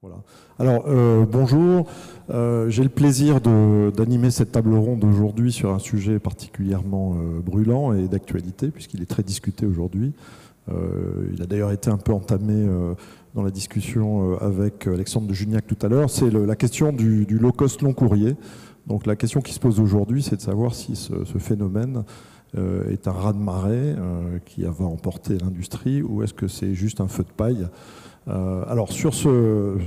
Voilà. Alors, bonjour. J'ai le plaisir d'animer cette table ronde aujourd'hui sur un sujet particulièrement brûlant et d'actualité, puisqu'il est très discuté aujourd'hui. Il a d'ailleurs été un peu entamé dans la discussion avec Alexandre de Juniac tout à l'heure. C'est la question du low-cost long courrier. Donc la question qui se pose aujourd'hui, c'est de savoir si ce phénomène est un raz-de-marée qui va emporter l'industrie, ou est-ce que c'est juste un feu de paille. Alors sur ce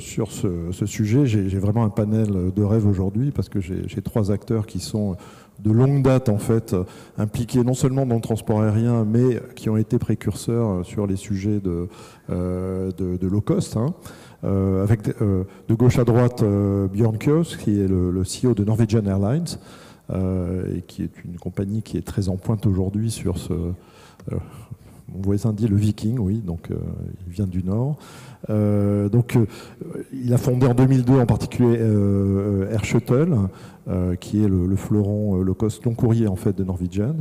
sujet, j'ai vraiment un panel de rêve aujourd'hui, parce que j'ai trois acteurs qui sont de longue date en fait impliqués non seulement dans le transport aérien, mais qui ont été précurseurs sur les sujets de low cost. Avec de gauche à droite Björn Kjos, qui est le CEO de Norwegian Airlines, et qui est une compagnie qui est très en pointe aujourd'hui sur ce... mon voisin dit le Viking, oui, donc il vient du Nord. Il a fondé en 2002 en particulier Air Shuttle, qui est le fleuron low cost long courrier en fait de Norwegian.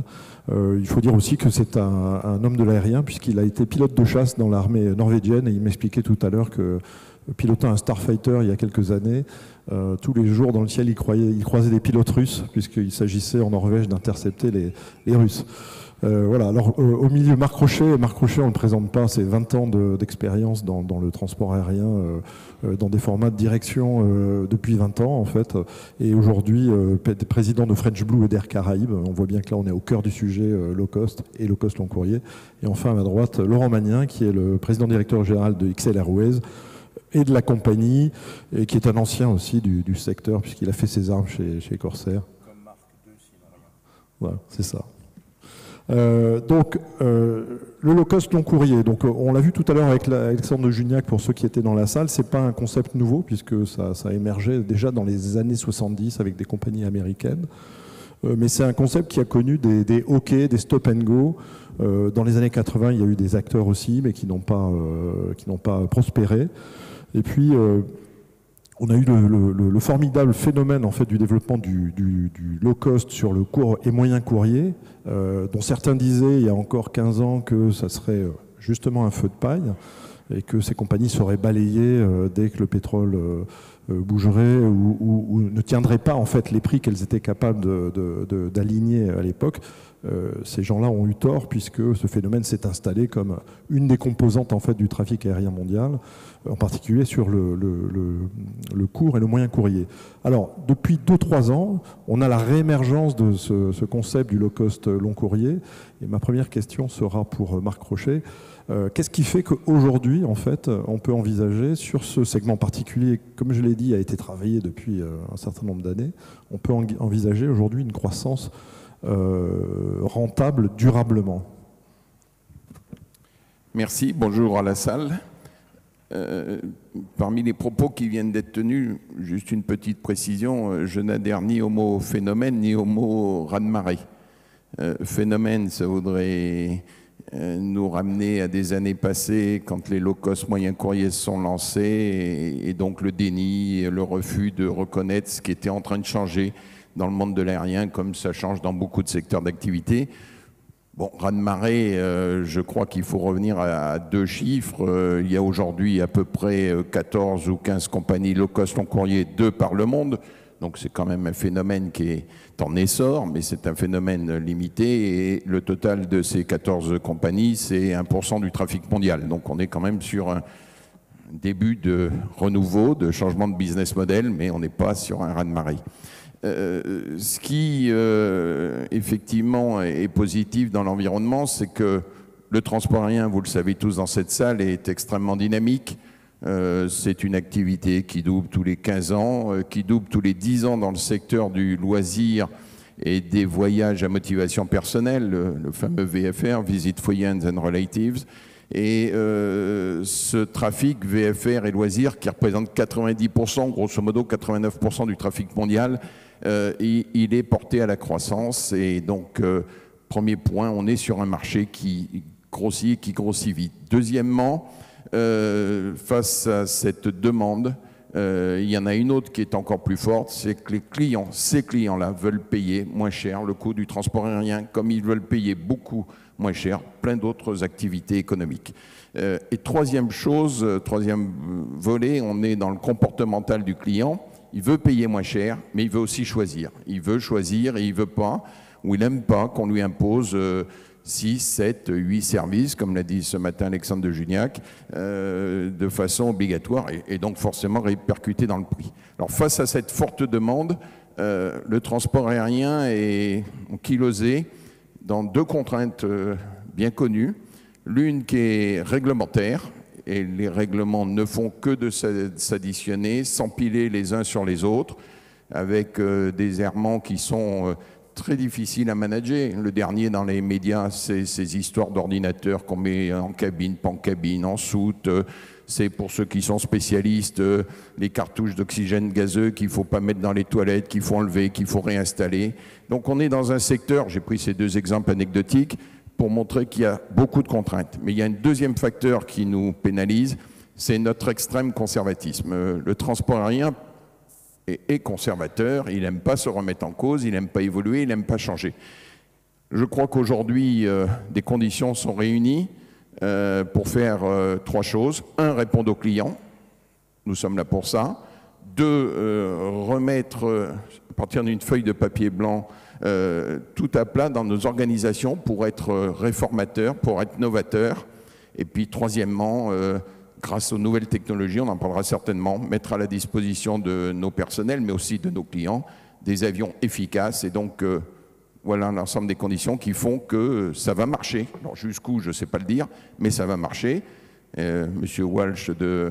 Il faut dire aussi que c'est un homme de l'aérien, puisqu'il a été pilote de chasse dans l'armée norvégienne, et il m'expliquait tout à l'heure que pilotant un Starfighter il y a quelques années, tous les jours dans le ciel il croisait des pilotes russes, puisqu'il s'agissait en Norvège d'intercepter les Russes. Voilà. Alors au milieu, Marc Rochet. Marc Rochet, on ne le présente pas, c'est 20 ans d'expérience dans le transport aérien, dans des formats de direction depuis 20 ans en fait, et aujourd'hui président de French Blue et d'Air Caraïbes. On voit bien que là on est au cœur du sujet low cost et low cost long courrier. Et enfin à ma droite, Laurent Magnien, qui est le président directeur général de XL Airways et de la compagnie, et qui est un ancien aussi du secteur, puisqu'il a fait ses armes chez Corsair. Comme Marc II, sinon rien. Voilà, c'est ça. Le low cost long courrier, donc on l'a vu tout à l'heure avec Alexandre de Juniac, pour ceux qui étaient dans la salle, c'est pas un concept nouveau, puisque ça a émergé déjà dans les années 70 avec des compagnies américaines, mais c'est un concept qui a connu des hockey, des stop and go. Dans les années 80, il y a eu des acteurs aussi, mais qui n'ont pas prospéré. Et puis on a eu le formidable phénomène en fait du développement du low cost sur le court et moyen courrier, dont certains disaient il y a encore 15 ans que ça serait justement un feu de paille, et que ces compagnies seraient balayées dès que le pétrole bougerait, ou ne tiendraient pas en fait les prix qu'elles étaient capables d'aligner à l'époque. Ces gens-là ont eu tort, puisque ce phénomène s'est installé comme une des composantes en fait du trafic aérien mondial, en particulier sur le court et le moyen courrier. Alors, depuis 2-3 ans, on a la réémergence de ce concept du low cost long courrier. Et ma première question sera pour Marc Rochet. Qu'est-ce qui fait qu'aujourd'hui, en fait, on peut envisager sur ce segment particulier, comme je l'ai dit, a été travaillé depuis un certain nombre d'années, on peut envisager aujourd'hui une croissance rentable durablement? Merci, bonjour à la salle. Parmi les propos qui viennent d'être tenus, juste une petite précision, je n'adhère ni au mot phénomène ni au mot raz-de-marée. Phénomène, ça voudrait nous ramener à des années passées, quand les low-cost moyens courriers se sont lancés, et donc le déni, le refus de reconnaître ce qui était en train de changer dans le monde de l'aérien, comme ça change dans beaucoup de secteurs d'activité. Bon, raz-de-marée, je crois qu'il faut revenir à deux chiffres. Il y a aujourd'hui à peu près 14 ou 15 compagnies low-cost long courrier, 2 par le monde. Donc c'est quand même un phénomène qui est en essor, mais c'est un phénomène limité. Et le total de ces 14 compagnies, c'est 1% du trafic mondial. Donc on est quand même sur un début de renouveau, de changement de business model, mais on n'est pas sur un raz-de-marée. Ce qui effectivement est positif dans l'environnement, c'est que le transport aérien, vous le savez tous dans cette salle, est extrêmement dynamique. C'est une activité qui double tous les 15 ans, qui double tous les 10 ans dans le secteur du loisir et des voyages à motivation personnelle, le fameux VFR, Visit Friends and Relatives. Et ce trafic VFR et loisirs, qui représente 90%, grosso modo 89% du trafic mondial, il est porté à la croissance. Et donc, premier point, on est sur un marché qui grossit et qui grossit vite. Deuxièmement, face à cette demande, il y en a une autre qui est encore plus forte, c'est que les clients, ces clients-là, veulent payer moins cher le coût du transport aérien, comme ils veulent payer beaucoup moins cher plein d'autres activités économiques. Et troisième chose, troisième volet, on est dans le comportemental du client. Il veut payer moins cher, mais il veut aussi choisir. Il veut choisir et il ne veut pas, ou il n'aime pas qu'on lui impose 6, 7, 8 services, comme l'a dit ce matin Alexandre de Juniac, de façon obligatoire et donc forcément répercutée dans le prix. Alors face à cette forte demande, le transport aérien est kilosé dans deux contraintes bien connues. L'une qui est réglementaire, et les règlements ne font que de s'additionner, s'empiler les uns sur les autres, avec des errements qui sont très difficiles à manager. Le dernier dans les médias, c'est ces histoires d'ordinateurs qu'on met en cabine, pas en cabine, en soute. C'est pour ceux qui sont spécialistes, les cartouches d'oxygène gazeux qu'il ne faut pas mettre dans les toilettes, qu'il faut enlever, qu'il faut réinstaller. Donc on est dans un secteur, j'ai pris ces deux exemples anecdotiques, pour montrer qu'il y a beaucoup de contraintes. Mais il y a un deuxième facteur qui nous pénalise, c'est notre extrême conservatisme. Le transport aérien est conservateur, il n'aime pas se remettre en cause, il n'aime pas évoluer, il n'aime pas changer. Je crois qu'aujourd'hui, des conditions sont réunies pour faire trois choses. Un, répondre aux clients, nous sommes là pour ça. Deux, remettre, à partir d'une feuille de papier blanc, tout à plat dans nos organisations pour être réformateurs, pour être novateurs. Et puis troisièmement, grâce aux nouvelles technologies, on en parlera certainement, mettre à la disposition de nos personnels, mais aussi de nos clients, des avions efficaces. Et donc, voilà l'ensemble des conditions qui font que ça va marcher. Alors jusqu'où, je ne sais pas le dire, mais ça va marcher. Monsieur Walsh de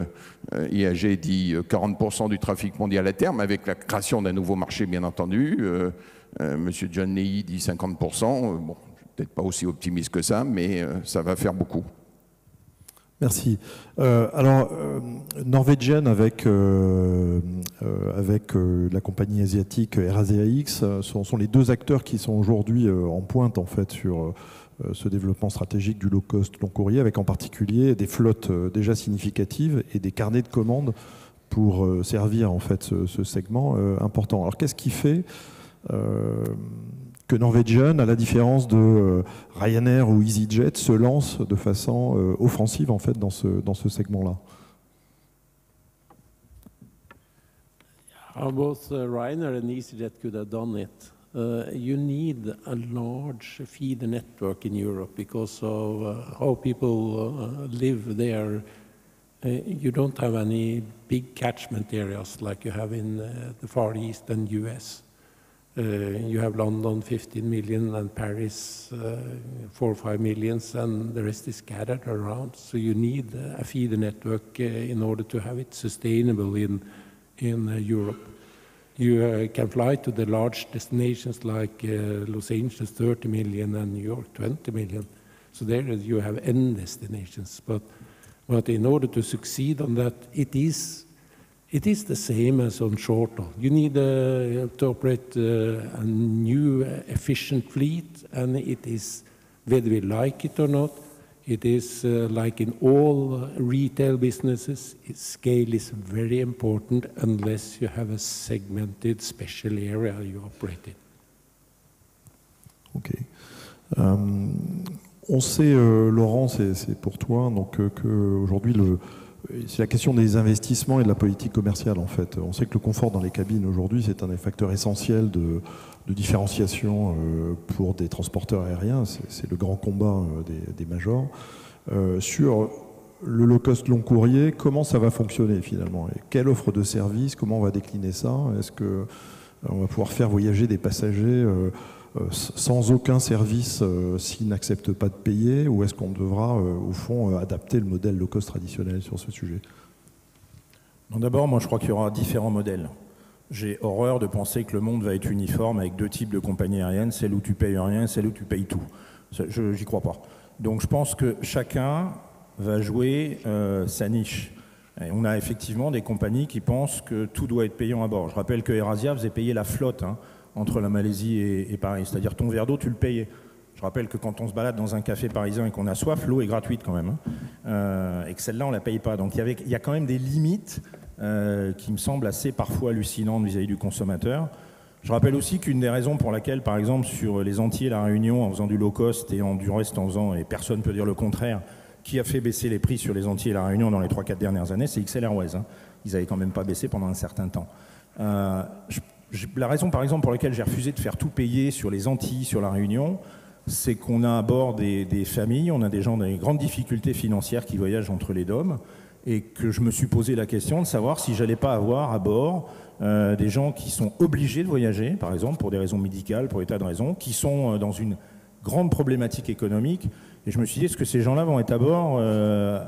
IAG dit 40% du trafic mondial à terme, avec la création d'un nouveau marché, bien entendu. Monsieur John Leahy dit 50%. Bon, peut-être pas aussi optimiste que ça, mais ça va faire beaucoup. Merci. Alors, Norwegian avec la compagnie asiatique AirAsiaX sont les deux acteurs qui sont aujourd'hui en pointe en fait sur ce développement stratégique du low-cost long courrier, avec en particulier des flottes déjà significatives et des carnets de commandes pour servir en fait ce segment important. Alors, qu'est-ce qui fait que Norwegian, à la différence de Ryanair ou EasyJet, se lance de façon offensive en fait dans ce segment-là? Both Ryanair and EasyJet could have done it. You need a large feeder network in Europe because of how people live there. You don't have any big catchment areas like you have in the Far East and US. You have London, 15 million, and Paris, 4 or 5 million, and the rest is scattered around. So you need a feeder network in order to have it sustainable in Europe. You can fly to the large destinations like Los Angeles, 30 million, and New York, 20 million. So there you have end destinations. But in order to succeed on that, it is the same as on short haul. You need to operate a new efficient fleet, and it is, whether we like it or not, it is like in all retail businesses, scale is very important unless you have a segmented special area you operate in. Ok. On sait, Laurent, c'est pour toi, donc qu'aujourd'hui, c'est la question des investissements et de la politique commerciale, en fait. On sait que le confort dans les cabines, aujourd'hui, c'est un des facteurs essentiels de différenciation pour des transporteurs aériens. C'est le grand combat des majors. Sur le low-cost long courrier, comment ça va fonctionner, finalement? Et quelle offre de service? Comment on va décliner ça? Est-ce qu'on va pouvoir faire voyager des passagers sans aucun service s'ils n'acceptent pas de payer, ou est-ce qu'on devra, au fond, adapter le modèle low-cost traditionnel sur ce sujet? D'abord, moi je crois qu'il y aura différents modèles. J'ai horreur de penser que le monde va être uniforme avec deux types de compagnies aériennes, celle où tu payes rien, celle où tu payes tout. J'y crois pas. Donc je pense que chacun va jouer sa niche. Et on a effectivement des compagnies qui pensent que tout doit être payant à bord. Je rappelle que AirAsia faisait payer la flotte entre la Malaisie et Paris. C'est-à-dire ton verre d'eau, tu le payais. Je rappelle que quand on se balade dans un café parisien et qu'on a soif, l'eau est gratuite quand même. Et que celle-là, on ne la paye pas. Donc il y a quand même des limites qui me semble assez parfois hallucinante vis-à-vis du consommateur. Je rappelle aussi qu'une des raisons pour laquelle, par exemple, sur les Antilles et la Réunion, en faisant du low cost et du reste en faisant, et personne ne peut dire le contraire, qui a fait baisser les prix sur les Antilles et la Réunion dans les 3-4 dernières années, c'est XL Airways. Hein. Ils n'avaient quand même pas baissé pendant un certain temps. La raison, par exemple, pour laquelle j'ai refusé de faire tout payer sur les Antilles, sur la Réunion, c'est qu'on a à bord des familles, on a des gens dans des grandes difficultés financières qui voyagent entre les DOM, et que je me suis posé la question de savoir si j'allais pas avoir à bord des gens qui sont obligés de voyager, par exemple, pour des raisons médicales, pour des tas de raisons, qui sont dans une grande problématique économique. Et je me suis dit, est-ce que ces gens-là vont être à bord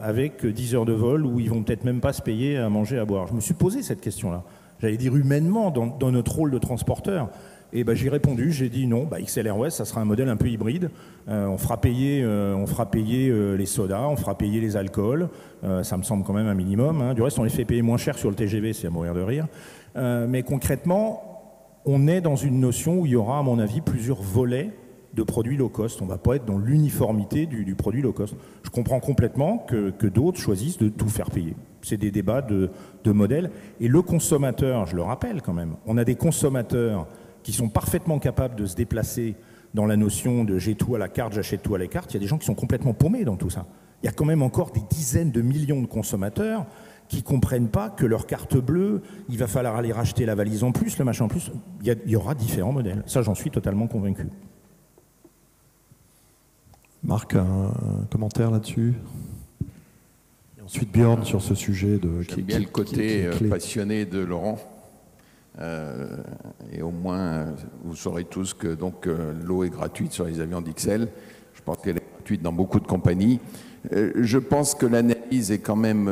avec 10 heures de vol où ils vont peut-être même pas se payer à manger, à boire? Je me suis posé cette question-là. J'allais dire humainement, dans notre rôle de transporteur. Et j'ai répondu, j'ai dit non, XL Airways, ça sera un modèle un peu hybride. On fera payer les sodas, on fera payer les alcools. Ça me semble quand même un minimum. Hein. Du reste, on les fait payer moins cher sur le TGV, c'est à mourir de rire. Mais concrètement, on est dans une notion où il y aura, à mon avis, plusieurs volets de produits low cost. On ne va pas être dans l'uniformité du produit low cost. Je comprends complètement que d'autres choisissent de tout faire payer. C'est des débats de modèles. Et le consommateur, je le rappelle quand même, on a des consommateurs qui sont parfaitement capables de se déplacer dans la notion de j'ai tout à la carte, j'achète tout à la carte. Il y a des gens qui sont complètement paumés dans tout ça. Il y a quand même encore des dizaines de millions de consommateurs qui ne comprennent pas que leur carte bleue, il va falloir aller racheter la valise en plus, le machin en plus. Il y aura différents modèles. Ça, j'en suis totalement convaincu. Marc, un commentaire là-dessus? Et ensuite Björn sur ce sujet de... J'aime bien le côté passionné de Laurent. Et au moins, vous saurez tous que l'eau est gratuite sur les avions d'XL. Je pense qu'elle est gratuite dans beaucoup de compagnies. Je pense que l'analyse est quand même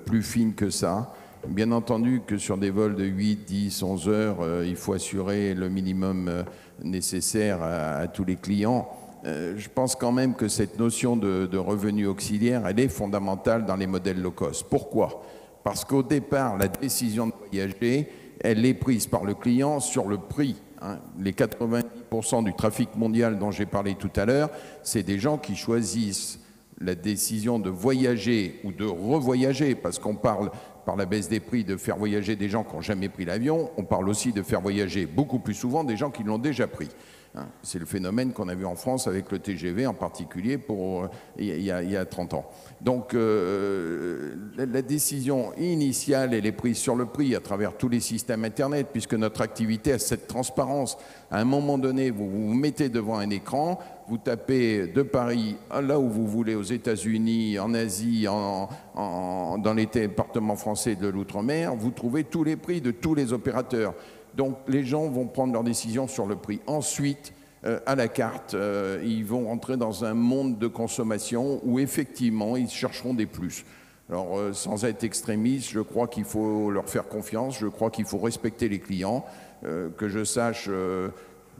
plus fine que ça. Bien entendu que sur des vols de 8, 10, 11 heures, il faut assurer le minimum nécessaire à tous les clients. Je pense quand même que cette notion de revenu auxiliaire, elle est fondamentale dans les modèles low cost. Pourquoi? Parce qu'au départ, la décision de voyager, elle est prise par le client sur le prix. Hein. Les 90% du trafic mondial dont j'ai parlé tout à l'heure, c'est des gens qui choisissent la décision de voyager ou de revoyager, parce qu'on parle par la baisse des prix de faire voyager des gens qui n'ont jamais pris l'avion, on parle aussi de faire voyager beaucoup plus souvent des gens qui l'ont déjà pris. C'est le phénomène qu'on a vu en France avec le TGV en particulier il y a 30 ans. Donc la décision initiale, elle est prise sur le prix à travers tous les systèmes Internet, puisque notre activité a cette transparence. À un moment donné, vous vous mettez devant un écran, vous tapez de Paris là où vous voulez, aux États-Unis, en Asie, dans les départements français de l'outre-mer, vous trouvez tous les prix de tous les opérateurs. Donc les gens vont prendre leurs décisions sur le prix. Ensuite, à la carte, ils vont rentrer dans un monde de consommation où effectivement, ils chercheront des plus. Alors, sans être extrémiste, je crois qu'il faut leur faire confiance, je crois qu'il faut respecter les clients, que je sache...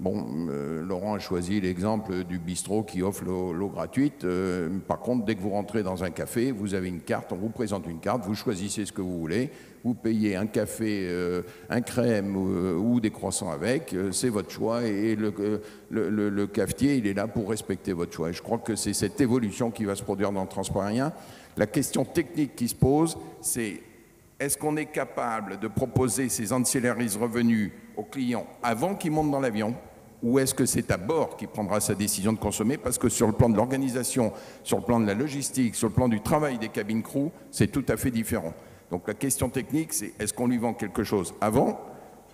Laurent a choisi l'exemple du bistrot qui offre l'eau gratuite. Par contre, dès que vous rentrez dans un café, vous avez une carte, on vous présente une carte, vous choisissez ce que vous voulez, vous payez un café, un crème ou des croissants avec, c'est votre choix et le cafetier, il est là pour respecter votre choix. Et je crois que c'est cette évolution qui va se produire dans le transport aérien. La question technique qui se pose, c'est est-ce qu'on est capable de proposer ces ancillaries revenus aux clients avant qu'ils montent dans l'avion, ou est-ce que c'est à bord qu'il prendra sa décision de consommer? Parce que sur le plan de l'organisation, sur le plan de la logistique, sur le plan du travail des cabines crew, c'est tout à fait différent. Donc la question technique, c'est est-ce qu'on lui vend quelque chose avant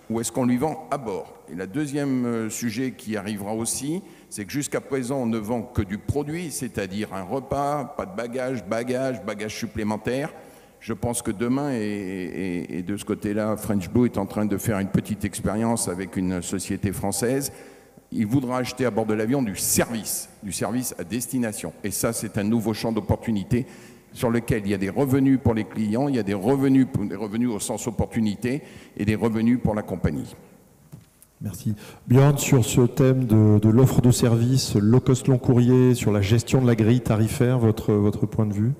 ou est-ce qu'on lui vend à bord? Et le deuxième sujet qui arrivera aussi, c'est que jusqu'à présent, on ne vend que du produit, c'est-à-dire un repas, pas de bagages supplémentaires. Je pense que demain, et de ce côté-là, French Blue est en train de faire une petite expérience avec une société française. Il voudra acheter à bord de l'avion du service à destination. Et ça, c'est un nouveau champ d'opportunité sur lequel il y a des revenus pour les clients, il y a des revenus au sens opportunité et des revenus pour la compagnie. Merci. Björn, sur ce thème de l'offre de service, low cost long courrier, sur la gestion de la grille tarifaire, votre point de vue?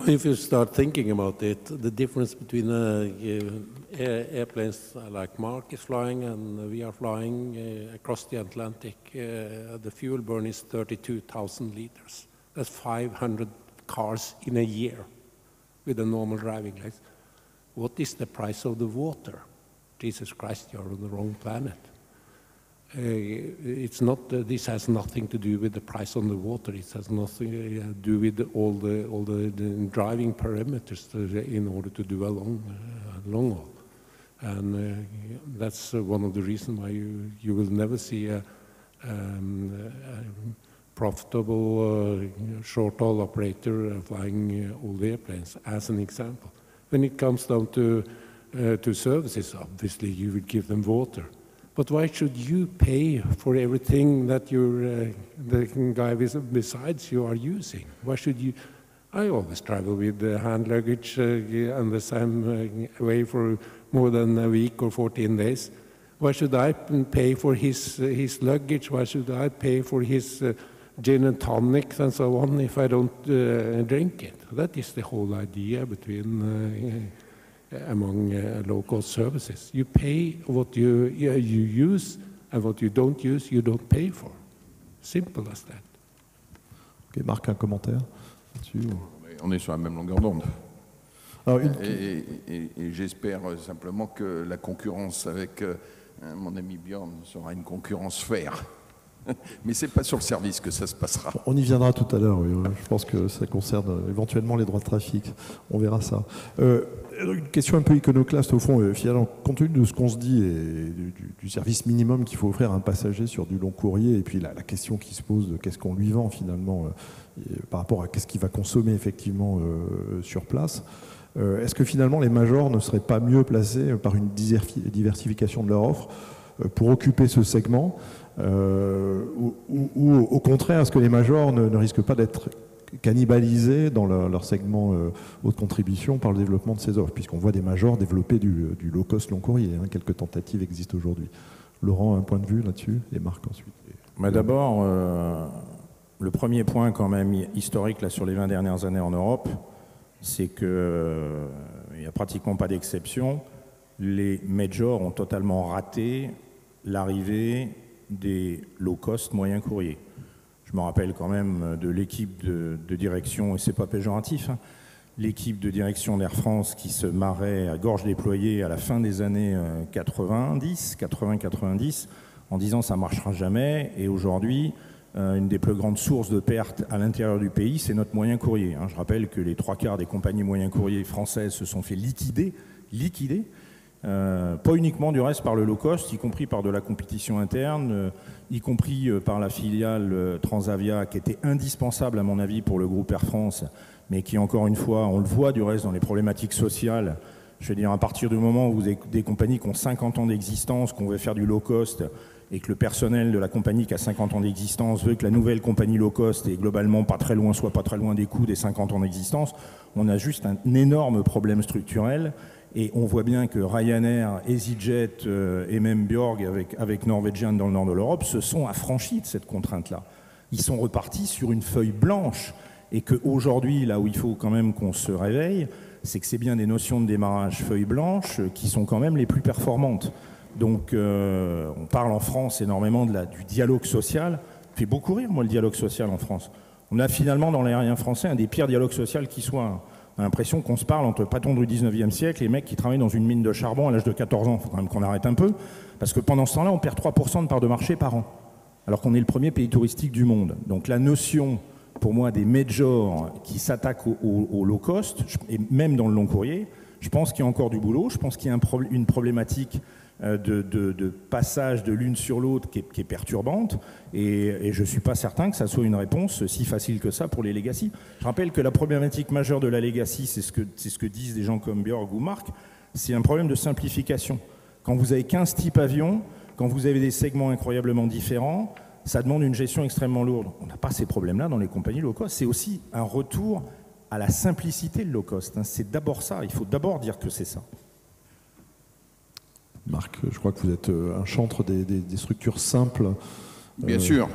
If you start thinking about it, the difference between airplanes like Mark is flying and we are flying across the Atlantic, the fuel burn is 32,000 liters. That's 500 cars in a year. with a normal driving license. What is the price of the water? Jesus Christ, you're on the wrong planet. It's not. This has nothing to do with the price on the water. It has nothing to do with all the driving parameters in order to do a long haul. And that's one of the reasons why you will never see a profitable short-haul operator flying all the airplanes, as an example. When it comes down to services, obviously you would give them water. But why should you pay for everything that the guy besides you are using? Why should you? I always travel with hand luggage and the same way for more than a week or 14 days. Why should I pay for his luggage? Why should I pay for his gin and tonics and so on if I don't drink it? That is the whole idea between among low-cost services. You pay what you use, and what you don't use, you don't pay for. Simple as that. Ok, Marc, un commentaire là-dessus? On est sur la même longueur d'onde. Alors, Et j'espère simplement que la concurrence avec mon ami Björn sera une concurrence fair. Mais ce n'est pas sur le service que ça se passera. On y viendra tout à l'heure, oui. Je pense que ça concerne éventuellement les droits de trafic. On verra ça. Une question un peu iconoclaste au fond. Finalement, compte tenu de ce qu'on se dit et du service minimum qu'il faut offrir à un passager sur du long courrier, et puis la question qui se pose de qu'est-ce qu'on lui vend finalement par rapport à qu'est-ce qu'il va consommer effectivement sur place, est-ce que finalement les majors ne seraient pas mieux placés par une diversification de leur offre pour occuper ce segment, ou au contraire, est-ce que les majors ne risquent pas d'être cannibalisés dans leur segment haute contribution par le développement de ces offres, puisqu'on voit des majors développer du low-cost long courrier, hein, quelques tentatives existent aujourd'hui. Laurent, un point de vue là-dessus, et Marc ensuite. D'abord, le premier point quand même historique là, sur les 20 dernières années en Europe, c'est qu'il n'y a pratiquement pas d'exception. Les majors ont totalement raté l'arrivée des low-cost moyens courriers. Je me rappelle quand même de l'équipe de direction, et c'est pas péjoratif, hein, l'équipe de direction d'Air France qui se marrait à gorge déployée à la fin des années 80-90, en disant ça marchera jamais, et aujourd'hui, une des plus grandes sources de pertes à l'intérieur du pays, c'est notre moyen courrier. Hein. Je rappelle que les 3/4 des compagnies moyens courriers françaises se sont fait liquider, pas uniquement du reste par le low cost, y compris par de la compétition interne, y compris par la filiale Transavia qui était indispensable à mon avis pour le groupe Air France, mais qui encore une fois, on le voit du reste dans les problématiques sociales. Je veux dire, à partir du moment où vous avez des compagnies qui ont 50 ans d'existence, qu'on veut faire du low cost, et que le personnel de la compagnie qui a 50 ans d'existence veut que la nouvelle compagnie low cost est globalement pas très loin, soit pas très loin des coûts des 50 ans d'existence, on a juste un énorme problème structurel. Et on voit bien que Ryanair, EasyJet et même Bjorg avec Norwegian dans le nord de l'Europe se sont affranchis de cette contrainte-là. Ils sont repartis sur une feuille blanche, et qu'aujourd'hui, là où il faut quand même qu'on se réveille, c'est que c'est bien des notions de démarrage feuille blanche qui sont quand même les plus performantes. Donc on parle en France énormément du dialogue social. Ça fait beaucoup rire, moi, le dialogue social en France. On a finalement dans l'aérien français un des pires dialogues sociaux qui soit. On a l'impression qu'on se parle entre patrons du 19e siècle et les mecs qui travaillent dans une mine de charbon à l'âge de 14 ans. Il faut quand même qu'on arrête un peu, parce que pendant ce temps-là, on perd 3% de part de marché par an, alors qu'on est le premier pays touristique du monde. Donc la notion, pour moi, des majors qui s'attaquent au low cost, et même dans le long courrier, je pense qu'il y a encore du boulot. Je pense qu'il y a une problématique de passage de l'une sur l'autre qui est perturbante, et je ne suis pas certain que ça soit une réponse si facile que ça pour les legacy. Je rappelle que la problématique majeure de la legacy, c'est ce que disent des gens comme Björg ou Marc, c'est un problème de simplification. Quand vous avez 15 types avions, quand vous avez des segments incroyablement différents, ça demande une gestion extrêmement lourde. On n'a pas ces problèmes-là dans les compagnies low cost. C'est aussi un retour à la simplicité de low cost. C'est d'abord ça, il faut d'abord dire que c'est ça. Marc, je crois que vous êtes un chantre des structures simples. Bien sûr,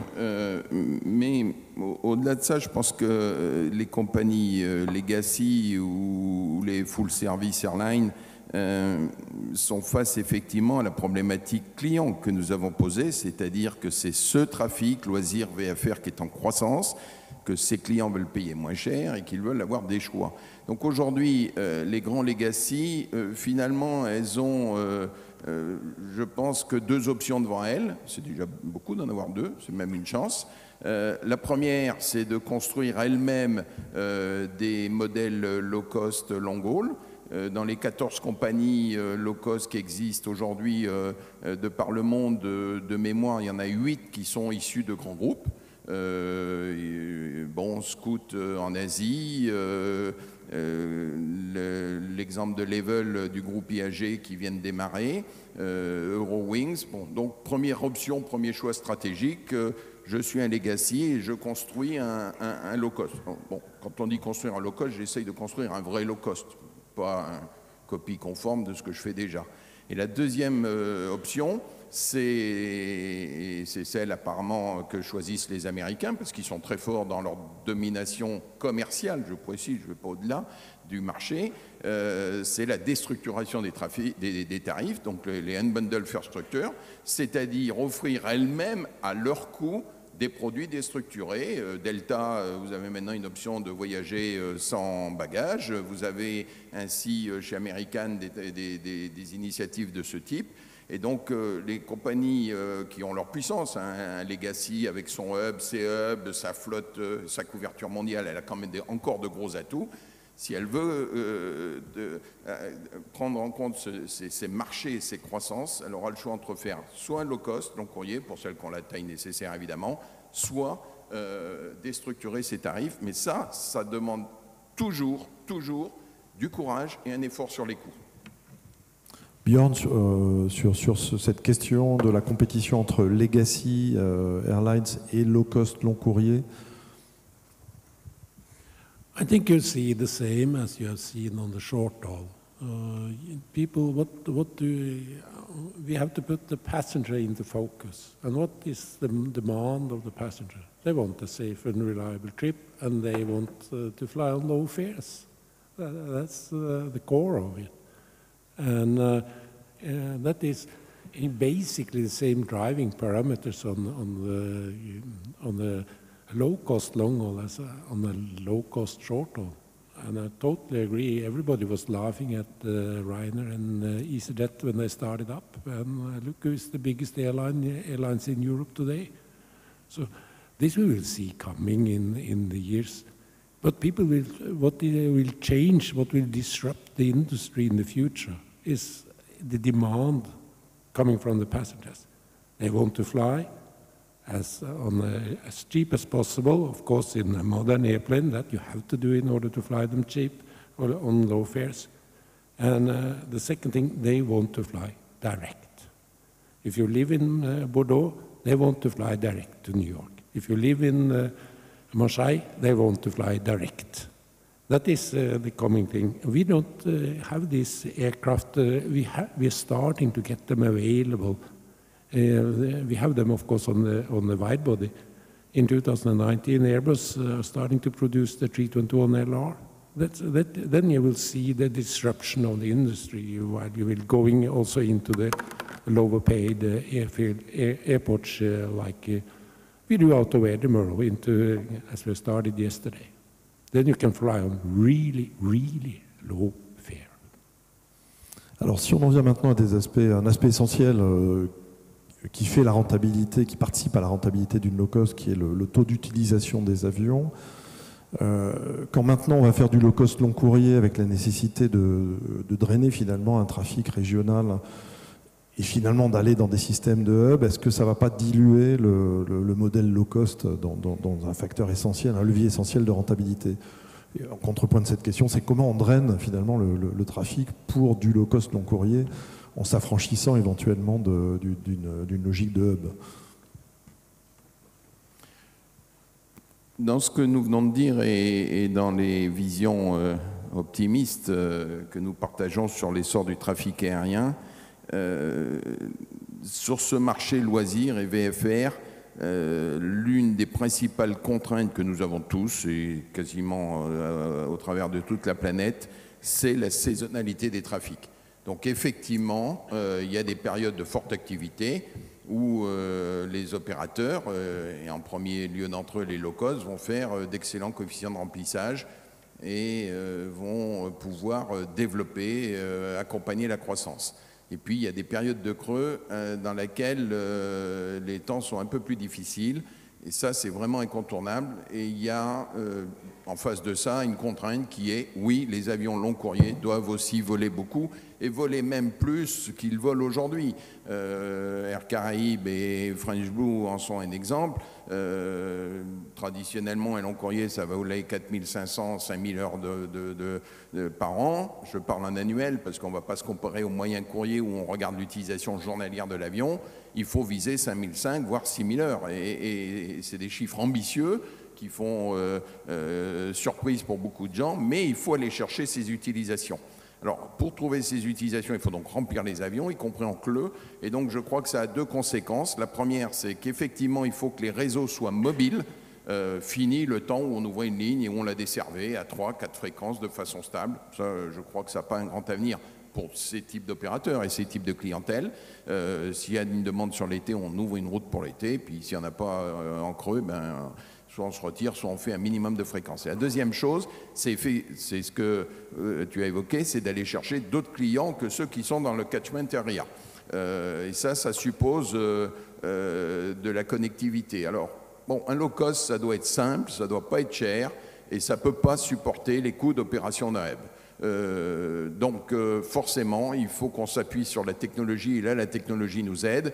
mais au-delà de ça, je pense que les compagnies legacy ou les full service airlines sont face effectivement à la problématique client que nous avons posée, c'est-à-dire que c'est ce trafic loisir VFR qui est en croissance, que ses clients veulent payer moins cher et qu'ils veulent avoir des choix. Donc aujourd'hui, les grands legacy, finalement, elles ont, je pense, que 2 options devant elles. C'est déjà beaucoup d'en avoir 2, c'est même une chance. La première, c'est de construire elles-mêmes des modèles low-cost long-haul. Dans les 14 compagnies low-cost qui existent aujourd'hui de par le monde de mémoire, il y en a 8 qui sont issus de grands groupes. Scoot en Asie, l'exemple de Level du groupe IAG qui vient de démarrer, Eurowings. Bon, donc première option, premier choix stratégique, je suis un legacy et je construis un low cost. Bon, quand on dit construire un low cost, j'essaye de construire un vrai low cost, pas une copie conforme de ce que je fais déjà. Et la deuxième option, c'est celle apparemment que choisissent les Américains, parce qu'ils sont très forts dans leur domination commerciale, je précise, je ne vais pas au-delà du marché, c'est la déstructuration des tarifs, donc les unbundled first structure, c'est-à-dire offrir elles-mêmes à leur coût des produits déstructurés. Delta, vous avez maintenant une option de voyager sans bagages. Vous avez ainsi chez American des initiatives de ce type. Et donc les compagnies qui ont leur puissance, un Legacy avec son hub, ses hubs, sa flotte, sa couverture mondiale, elle a quand même encore de gros atouts. Si elle veut prendre en compte ces marchés et ces croissances, elle aura le choix entre faire soit un low cost, long courrier, pour celles qui ont la taille nécessaire évidemment, soit déstructurer ses tarifs. Mais ça demande toujours du courage et un effort sur les coûts. Björn, sur cette question de la compétition entre Legacy Airlines et low cost long courrier, I think you see the same as you have seen on the short haul. People, we have to put the passenger into focus. And what is the demand of the passenger? They want a safe and reliable trip, and they want to fly on low fares. That's the core of it. And that is basically the same driving parameters on the low-cost long haul as on the low-cost short haul. And I totally agree. Everybody was laughing at Ryanair and EasyJet when they started up. And look who's the biggest airlines in Europe today. So this we will see coming in the years. But people will, what will change, what will disrupt the industry in the future is the demand coming from the passengers. They want to fly as cheap as possible. Of course, in a modern airplane, that you have to do in order to fly them cheap or on low fares. And the second thing, they want to fly direct. If you live in Bordeaux, they want to fly direct to New York. If you live in Marseille, they want to fly direct. That is the coming thing. We don't have this aircraft. We are starting to get them available. We have them, of course, on the wide body. In 2019, Airbus are starting to produce the 321LR. Then you will see the disruption of the industry, while you will going also into the lower-paid airports like we do out of Edinburgh, as we started yesterday. Then you can fly on really, really low fare. Alors si on en vient maintenant à un aspect essentiel qui fait la rentabilité, qui participe à la rentabilité d'une low cost, qui est le taux d'utilisation des avions. Quand maintenant on va faire du low cost long courrier avec la nécessité de drainer finalement un trafic régional et finalement d'aller dans des systèmes de hub, est-ce que ça ne va pas diluer le modèle low cost dans un facteur essentiel, un levier essentiel de rentabilité? Et en contrepoint de cette question, c'est comment on draine finalement le trafic pour du low cost long courrier en s'affranchissant éventuellement d'une logique de hub. Dans ce que nous venons de dire et dans les visions optimistes que nous partageons sur l'essor du trafic aérien, sur ce marché loisirs et VFR, l'une des principales contraintes que nous avons tous, et quasiment au travers de toute la planète, c'est la saisonnalité des trafics. Donc effectivement, il y a des périodes de forte activité. où les opérateurs, et en premier lieu d'entre eux les low-cost, vont faire d'excellents coefficients de remplissage et vont pouvoir développer, accompagner la croissance. Et puis il y a des périodes de creux dans lesquelles les temps sont un peu plus difficiles. Et ça, c'est vraiment incontournable. Et il y a en face de ça une contrainte qui est, oui, les avions long courrier doivent aussi voler beaucoup et voler même plus qu'ils volent aujourd'hui. Air Caraïbes et French Blue en sont un exemple. Traditionnellement, un long courrier, ça va voler 4500, 5000 heures par an. Je parle en annuel parce qu'on ne va pas se comparer au moyen courrier où on regarde l'utilisation journalière de l'avion. Il faut viser 5005, voire 6000 heures. Et c'est des chiffres ambitieux qui font surprise pour beaucoup de gens, mais il faut aller chercher ces utilisations. Alors, pour trouver ces utilisations, il faut donc remplir les avions, y compris en CLE. Et donc, je crois que ça a deux conséquences. La première, c'est qu'effectivement, il faut que les réseaux soient mobiles. Fini le temps où on ouvrait une ligne et où on la desservait à 3-4 fréquences de façon stable. Ça, je crois que ça n'a pas un grand avenir pour ces types d'opérateurs et ces types de clientèle. S'il y a une demande sur l'été, on ouvre une route pour l'été. Puis s'il n'y en a pas en creux, soit on se retire, soit on fait un minimum de fréquence. Et la deuxième chose, c'est ce que tu as évoqué, c'est d'aller chercher d'autres clients que ceux qui sont dans le catchment area. Et ça suppose de la connectivité. Alors, bon, un low cost, ça doit être simple, ça ne doit pas être cher, et ça ne peut pas supporter les coûts d'opération d'un hub. Donc, forcément, il faut qu'on s'appuie sur la technologie, et là, la technologie nous aide.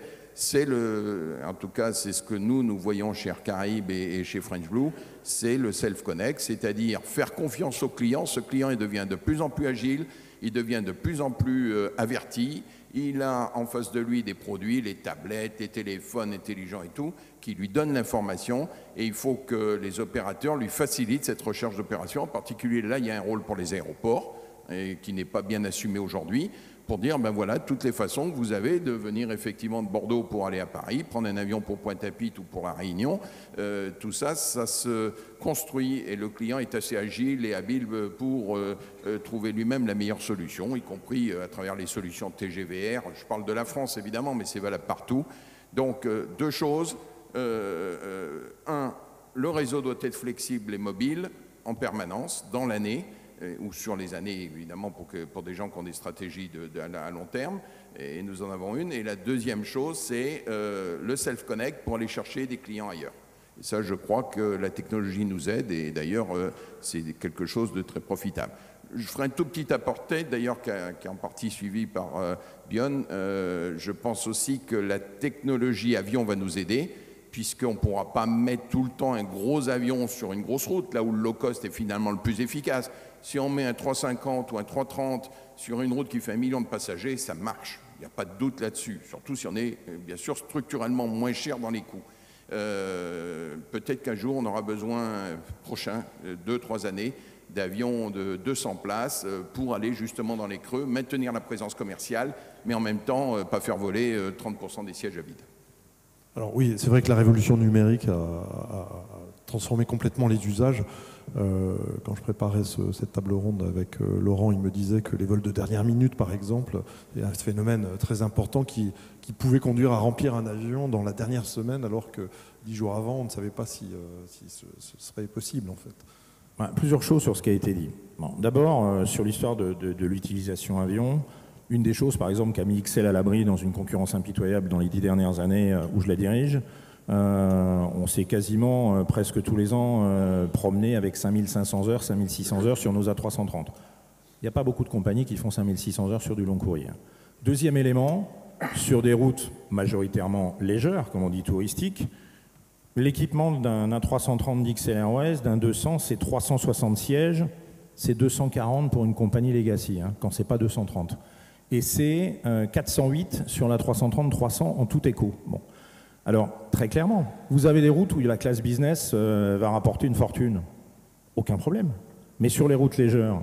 En tout cas, c'est ce que nous voyons chez Air Caraïbes et chez French Blue, c'est le self-connect, c'est-à-dire faire confiance au client. Ce client, il devient de plus en plus agile, il devient de plus en plus averti. Il a en face de lui des produits, les tablettes, les téléphones intelligents et tout, qui lui donnent l'information. Et il faut que les opérateurs lui facilitent cette recherche d'opération. En particulier, là, il y a un rôle pour les aéroports, qui n'est pas bien assumé aujourd'hui, pour dire, ben voilà, toutes les façons que vous avez de venir effectivement de Bordeaux pour aller à Paris, prendre un avion pour Pointe-à-Pitre ou pour La Réunion, tout ça, ça se construit et le client est assez agile et habile pour trouver lui-même la meilleure solution, y compris à travers les solutions TGVR. Je parle de la France évidemment, mais c'est valable partout. Donc deux choses. Un, le réseau doit être flexible et mobile en permanence dans l'année, ou sur les années, évidemment, pour des gens qui ont des stratégies à long terme, et nous en avons une. Et la deuxième chose, c'est le self-connect pour aller chercher des clients ailleurs. Et ça, je crois que la technologie nous aide, et d'ailleurs, c'est quelque chose de très profitable. Je ferai un tout petit aparté, d'ailleurs, qui est en partie suivi par Björn. Je pense aussi que la technologie avion va nous aider, puisqu'on ne pourra pas mettre tout le temps un gros avion sur une grosse route, là où le low-cost est finalement le plus efficace. Si on met un 350 ou un 330 sur une route qui fait 1 million de passagers, ça marche. Il n'y a pas de doute là-dessus, surtout si on est, bien sûr, structurellement moins cher dans les coûts. Peut-être qu'un jour, on aura besoin, prochain, 2-3 années, d'avions de 200 places pour aller justement dans les creux, maintenir la présence commerciale, mais en même temps, pas faire voler 30% des sièges à vide. Alors oui, c'est vrai que la révolution numérique a transformé complètement les usages. Quand je préparais cette table ronde avec Laurent, il me disait que les vols de dernière minute, par exemple, est un phénomène très important qui pouvait conduire à remplir un avion dans la dernière semaine, alors que 10 jours avant, on ne savait pas si ce serait possible, en fait. Plusieurs choses sur ce qui a été dit. Bon, d'abord, sur l'histoire de l'utilisation avion, une des choses, par exemple, qui a mis XL à l'abri dans une concurrence impitoyable dans les 10 dernières années où je la dirige, on s'est quasiment, presque tous les ans, promené avec 5500 heures, 5600 heures sur nos A330. Il n'y a pas beaucoup de compagnies qui font 5600 heures sur du long courrier. Deuxième élément, sur des routes majoritairement légères, comme on dit touristiques, l'équipement d'un A330 d'XL Airways, d'un 200, c'est 360 sièges, c'est 240 pour une compagnie Legacy, quand c'est pas 230. Et c'est 408 sur la 330-300 en tout éco. Bon. Alors, très clairement, vous avez des routes où la classe business va rapporter une fortune. Aucun problème. Mais sur les routes légères,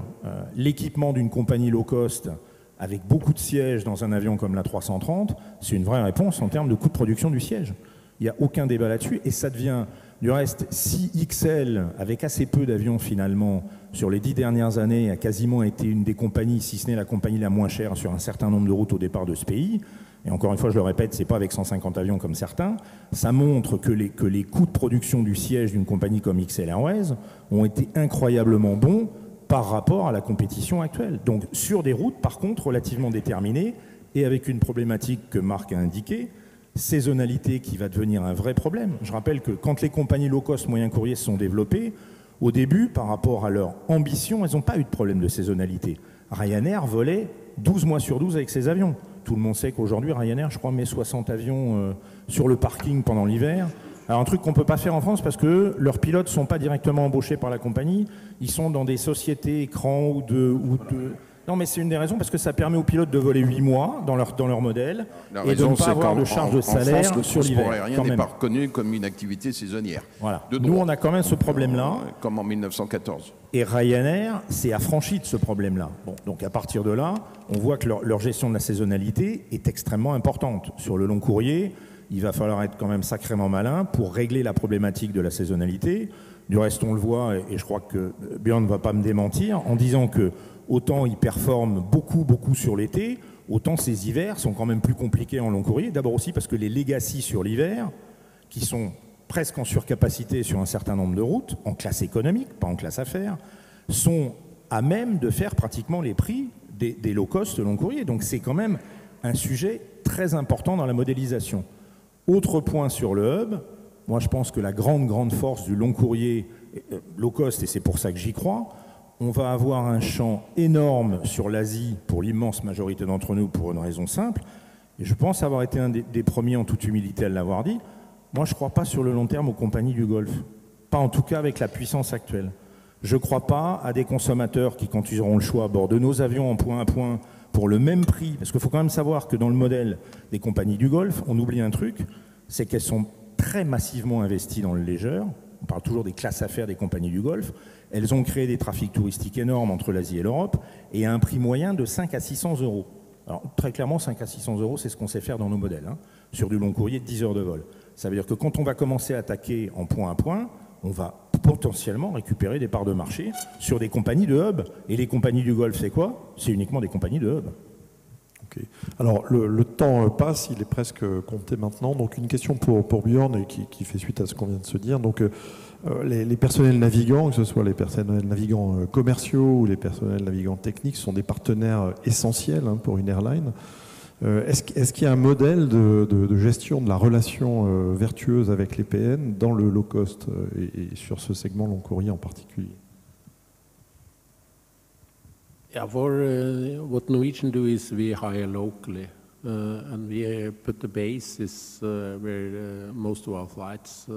l'équipement d'une compagnie low cost avec beaucoup de sièges dans un avion comme la 330, c'est une vraie réponse en termes de coût de production du siège. Il n'y a aucun débat là-dessus. Et ça devient, du reste, si XL, avec assez peu d'avions finalement, sur les 10 dernières années, a quasiment été une des compagnies, si ce n'est la compagnie la moins chère sur un certain nombre de routes au départ de ce pays, et encore une fois, je le répète, ce n'est pas avec 150 avions comme certains, ça montre que les coûts de production du siège d'une compagnie comme XL Airways ont été incroyablement bons par rapport à la compétition actuelle. Donc sur des routes, par contre, relativement déterminées, et avec une problématique que Marc a indiquée, saisonnalité qui va devenir un vrai problème. Je rappelle que quand les compagnies low cost moyen courrier se sont développées, au début, par rapport à leur ambition, elles n'ont pas eu de problème de saisonnalité. Ryanair volait 12 mois sur 12 avec ses avions. Tout le monde sait qu'aujourd'hui, Ryanair, je crois, met 60 avions sur le parking pendant l'hiver. Alors un truc qu'on ne peut pas faire en France parce que leurs pilotes ne sont pas directement embauchés par la compagnie. Ils sont dans des sociétés écrans ou de... Non, mais c'est une des raisons parce que ça permet aux pilotes de voler 8 mois dans leur modèle et de ne pas avoir de charge de salaire sur l'hiver. Le transport aérien n'est pas reconnu comme une activité saisonnière. Voilà. Nous, on a quand même ce problème-là. Comme en 1914. Et Ryanair s'est affranchi de ce problème-là. Bon, donc à partir de là, on voit que leur gestion de la saisonnalité est extrêmement importante. Sur le long courrier, il va falloir être quand même sacrément malin pour régler la problématique de la saisonnalité. Du reste, on le voit, et je crois que Björn ne va pas me démentir, en disant que autant ils performent beaucoup sur l'été, autant ces hivers sont quand même plus compliqués en long courrier. D'abord aussi parce que les legacy sur l'hiver, qui sont presque en surcapacité sur un certain nombre de routes, en classe économique, pas en classe affaires, sont à même de faire pratiquement les prix des low cost long courrier. Donc c'est quand même un sujet très important dans la modélisation. Autre point sur le hub, moi je pense que la grande force du long courrier low cost, et c'est pour ça que j'y crois, on va avoir un champ énorme sur l'Asie pour l'immense majorité d'entre nous pour une raison simple, et je pense avoir été un des premiers en toute humilité à l'avoir dit. Moi je ne crois pas sur le long terme aux compagnies du Golfe, pas en tout cas avec la puissance actuelle. Je ne crois pas à des consommateurs qui, quand ils auront le choix, bord de nos avions en point à point pour le même prix, parce qu'il faut quand même savoir que dans le modèle des compagnies du Golfe, on oublie un truc, c'est qu'elles sont très massivement investies dans le leisure. On parle toujours des classes affaires des compagnies du Golfe. Elles ont créé des trafics touristiques énormes entre l'Asie et l'Europe et à un prix moyen de 5 à 600 euros. Alors très clairement, 5 à 600 euros, c'est ce qu'on sait faire dans nos modèles, hein, sur du long courrier de 10 heures de vol. Ça veut dire que quand on va commencer à attaquer en point à point, on va potentiellement récupérer des parts de marché sur des compagnies de hub. Et les compagnies du Golfe, c'est quoi? C'est uniquement des compagnies de hub. Okay. Alors le temps passe, il est presque compté maintenant. Donc une question pour Björn et qui fait suite à ce qu'on vient de se dire. Donc les personnels navigants, que ce soit les personnels navigants commerciaux ou les personnels navigants techniques, sont des partenaires essentiels pour une airline. Est-ce qu'il y a un modèle de gestion de la relation vertueuse avec les PN dans le low cost et sur ce segment long courrier en particulier? Yeah, what Norwegian do is we hire locally, and we put the bases where most of our flights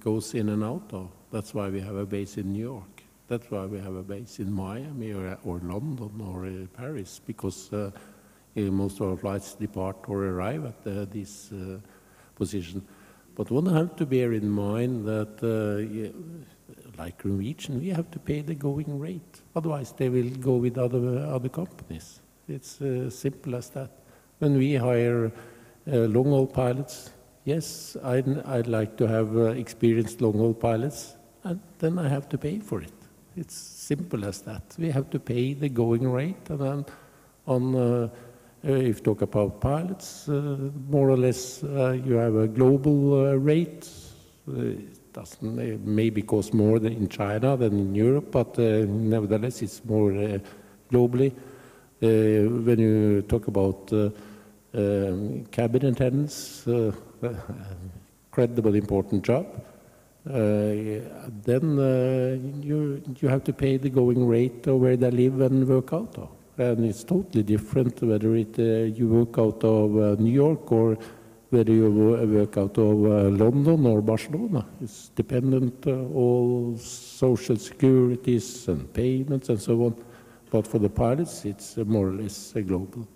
goes in and out of. That's why we have a base in New York. That's why we have a base in Miami or London or Paris, because most of our flights depart or arrive at this position. But one have to bear in mind that like Norwegian, we have to pay the going rate. Otherwise, they will go with other companies. It's simple as that. When we hire long-haul pilots, yes, I'd like to have experienced long-haul pilots, and then I have to pay for it. It's simple as that. We have to pay the going rate, and then if you talk about pilots, more or less you have a global rate. Doesn't maybe cost more than in China than in Europe, but nevertheless it's more globally. When you talk about cabin attendants, incredibly important job, then you have to pay the going rate of where they live and work out of. And it's totally different whether you work out of New York or whether you work out of London or Barcelona. It's dependent all social securities and payments and so on. But for the pilots, it's more or less global.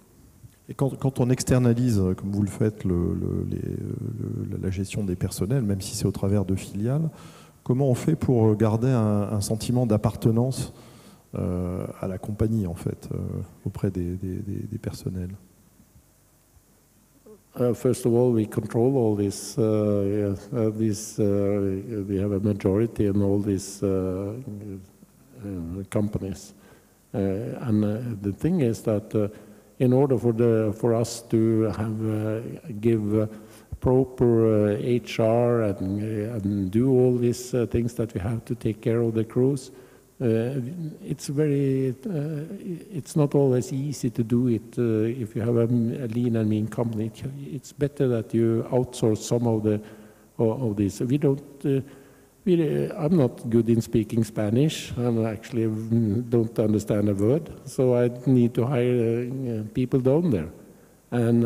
Et quand on externalise, comme vous le faites, la gestion des personnels, même si c'est au travers de filiales, comment on fait pour garder un sentiment d'appartenance à la compagnie, en fait, auprès des personnels? First of all, we control all this. We have a majority in all these companies. And the thing is that in order for us to give proper HR and do all these things that we have to take care of the crews, it's not always easy to do it if you have a lean and mean company. It's better that you outsource some of this. I'm not good in speaking Spanish, and actually don't understand a word, so I need to hire people down there. And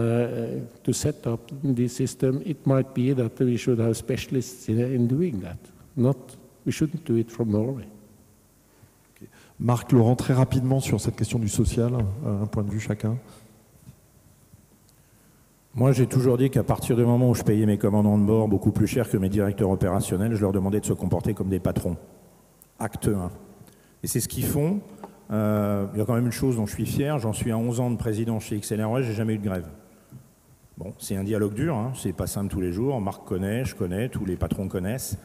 to set up this system, it might be that we should have specialists in doing that. We shouldn't do it from Norway. Okay. Marc, Laurent, très rapidement sur cette question du social, un point de vue chacun. Moi, j'ai toujours dit qu'à partir du moment où je payais mes commandants de bord beaucoup plus cher que mes directeurs opérationnels, je leur demandais de se comporter comme des patrons. Acte 1. Et c'est ce qu'ils font. Il y a quand même une chose dont je suis fier, j'en suis à 11 ans de président chez XLR, j'ai jamais eu de grève. Bon, c'est un dialogue dur, hein, c'est pas simple tous les jours, Marc connaît, je connais, tous les patrons connaissent,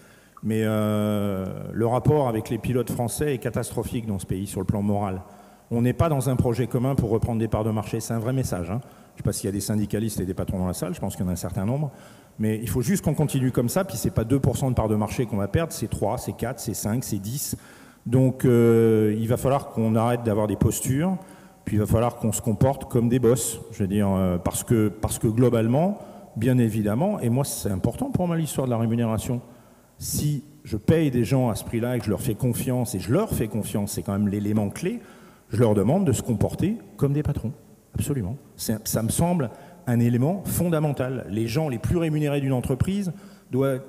mais le rapport avec les pilotes français est catastrophique dans ce pays sur le plan moral. On n'est pas dans un projet commun pour reprendre des parts de marché, c'est un vrai message. Hein. Je ne sais pas s'il y a des syndicalistes et des patrons dans la salle, je pense qu'il y en a un certain nombre, mais il faut juste qu'on continue comme ça, puis c'est pas 2% de parts de marché qu'on va perdre, c'est 3, c'est 4, c'est 5, c'est 10. Donc il va falloir qu'on arrête d'avoir des postures, puis il va falloir qu'on se comporte comme des boss, je veux dire, parce que globalement, bien évidemment, et moi c'est important pour moi l'histoire de la rémunération, si je paye des gens à ce prix-là et que je leur fais confiance, c'est quand même l'élément clé, je leur demande de se comporter comme des patrons, absolument. Ça me semble un élément fondamental. Les gens les plus rémunérés d'une entreprise doivent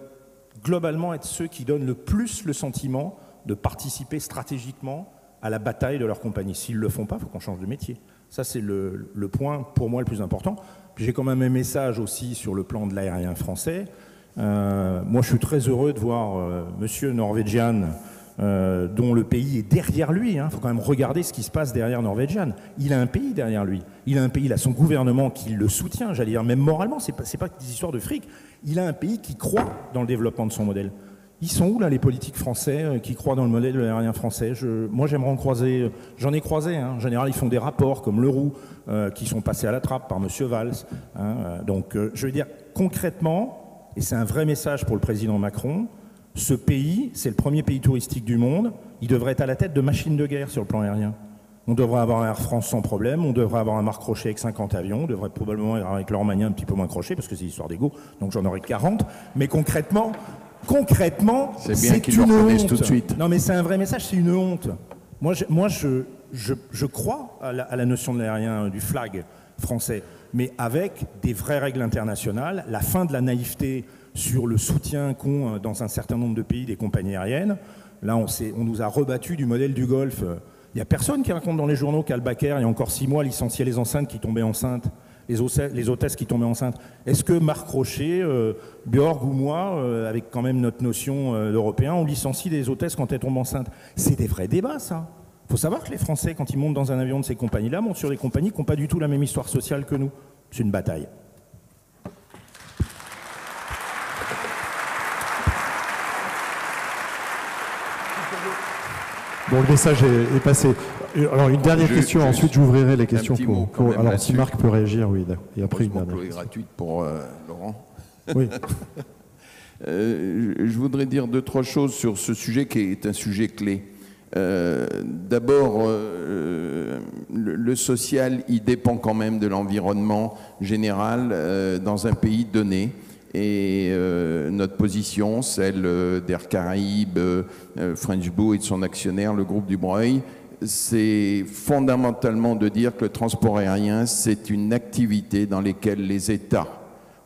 globalement être ceux qui donnent le plus le sentiment de participer stratégiquement à la bataille de leur compagnie. S'ils ne le font pas, il faut qu'on change de métier. Ça, c'est le point, pour moi, le plus important. Puis j'ai quand même un message aussi sur le plan de l'aérien français. Moi, je suis très heureux de voir Monsieur Norwegian, dont le pays est derrière lui. Il faut quand même regarder ce qui se passe derrière Norwegian. Il a un pays derrière lui. Il a son gouvernement qui le soutient, j'allais dire, même moralement. C'est pas des histoires de fric. Il a un pays qui croit dans le développement de son modèle. Ils sont où, là, les politiques français qui croient dans le modèle de l'aérien français? Moi, j'aimerais en croiser. J'en ai croisé. Hein. En général, ils font des rapports comme Leroux, qui sont passés à la trappe par M. Valls. Donc, je veux dire, concrètement, et c'est un vrai message pour le président Macron, ce pays, c'est le premier pays touristique du monde. Il devrait être à la tête de machines de guerre sur le plan aérien. On devrait avoir un Air France sans problème, on devrait avoir un Marc Crochet avec 50 avions, on devrait probablement avoir avec Laurent Magnin un petit peu moins Crochet, parce que c'est histoire d'ego, donc j'en aurais 40. Mais concrètement, c'est bien qu'ils le reconnaissent tout de suite. Non, mais c'est un vrai message, c'est une honte. Moi, je crois à la notion de l'aérien, du flag français, mais avec des vraies règles internationales, la fin de la naïveté sur le soutien qu'ont dans un certain nombre de pays des compagnies aériennes. Là, on nous a rebattu du modèle du Golfe. Il n'y a personne qui raconte dans les journaux qu'Al-Bakr, il y a encore 6 mois, licenciait les enceintes qui tombaient enceintes. Les hôtesses qui tombaient enceintes. Est-ce que Marc Crochet, Björg ou moi, avec quand même notre notion d'Européen, on licencie des hôtesses quand elles tombent enceintes? C'est des vrais débats, ça. Il faut savoir que les Français, quand ils montent dans un avion de ces compagnies-là, montent sur des compagnies qui n'ont pas du tout la même histoire sociale que nous. C'est une bataille. Bon, le message est passé. Alors, une dernière question, ensuite j'ouvrirai les questions pour alors, si Marc peut réagir, oui. Et après, une dernière question. Gratuite pour Laurent. Oui. Je voudrais dire 2-3 choses sur ce sujet qui est un sujet clé. D'abord, le social, il dépend quand même de l'environnement général dans un pays donné. Et notre position, celle d'Air Caraïbes, French Blue et de son actionnaire, le groupe du Breuil, c'est fondamentalement de dire que le transport aérien, c'est une activité dans laquelle les États,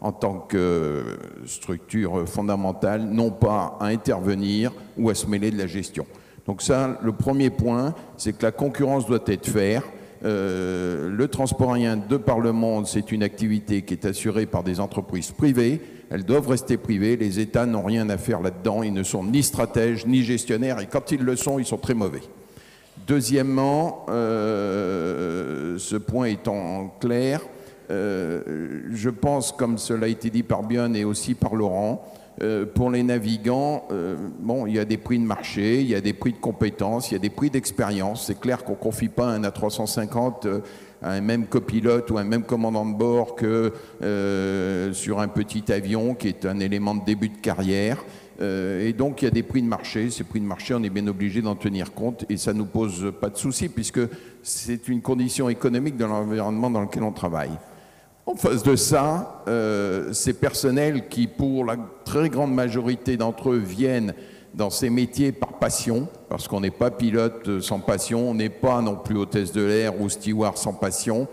en tant que structure fondamentale, n'ont pas à intervenir ou à se mêler de la gestion. Donc ça, le premier point, c'est que la concurrence doit être faite. Le transport aérien de par le monde, c'est une activité qui est assurée par des entreprises privées. Elles doivent rester privées. Les États n'ont rien à faire là-dedans. Ils ne sont ni stratèges, ni gestionnaires. Et quand ils le sont, ils sont très mauvais. Deuxièmement, ce point étant clair, je pense, comme cela a été dit par Björn et aussi par Laurent, pour les navigants, bon, il y a des prix de marché, il y a des prix de compétences, il y a des prix d'expérience. C'est clair qu'on ne confie pas un A350 à un même copilote ou un même commandant de bord que sur un petit avion qui est un élément de début de carrière. Et donc, il y a des prix de marché. Ces prix de marché, on est bien obligé d'en tenir compte et ça ne nous pose pas de souci puisque c'est une condition économique de l'environnement dans lequel on travaille. En face de ça, ces personnels qui, pour la très grande majorité d'entre eux, viennent dans ces métiers par passion, parce qu'on n'est pas pilote sans passion, on n'est pas non plus hôtesse de l'air ou steward sans passion,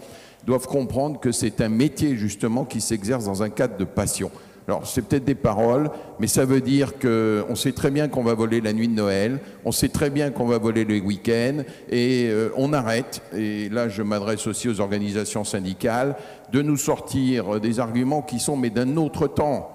doivent comprendre que c'est un métier justement qui s'exerce dans un cadre de passion. Alors, c'est peut-être des paroles, mais ça veut dire qu'on sait très bien qu'on va voler la nuit de Noël, on sait très bien qu'on va voler les week-ends, et on arrête, et là je m'adresse aussi aux organisations syndicales, de nous sortir des arguments qui sont mais d'un autre temps.